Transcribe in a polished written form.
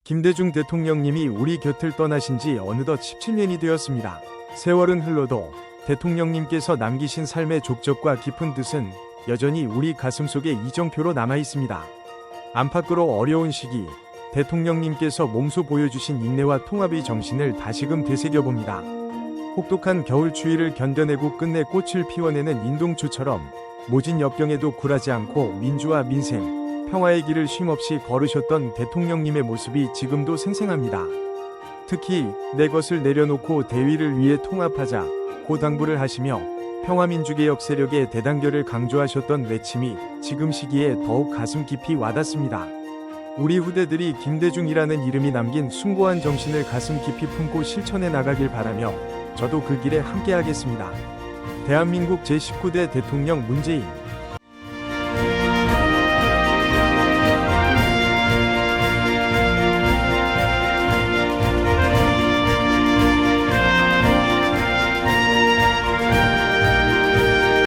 김대중 대통령님이 우리 곁을 떠나신 지 어느덧 17년이 되었습니다. 세월은 흘러도 대통령님께서 남기신 삶의 족적과 깊은 뜻은 여전히 우리 가슴속에 이정표로 남아 있습니다. 안팎으로 어려운 시기, 대통령님께서 몸소 보여주신 인내와 통합의 정신을 다시금 되새겨봅니다. 혹독한 겨울 추위를 견뎌내고 끝내 꽃을 피워내는 인동추처럼 모진 역경에도 굴하지 않고 민주화 민생, 평화의 길을 쉼없이 걸으셨던 대통령님의 모습이 지금도 생생합니다. 특히 내 것을 내려놓고 대위를 위해 통합하자 고 당부를 하시며 평화민주개혁 세력의 대단결을 강조하셨던 외침이 지금 시기에 더욱 가슴 깊이 와닿습니다. 우리 후대들이 김대중이라는 이름이 남긴 숭고한 정신을 가슴 깊이 품고 실천해 나가길 바라며 저도 그 길에 함께하겠습니다. 대한민국 제19대 대통령 문재인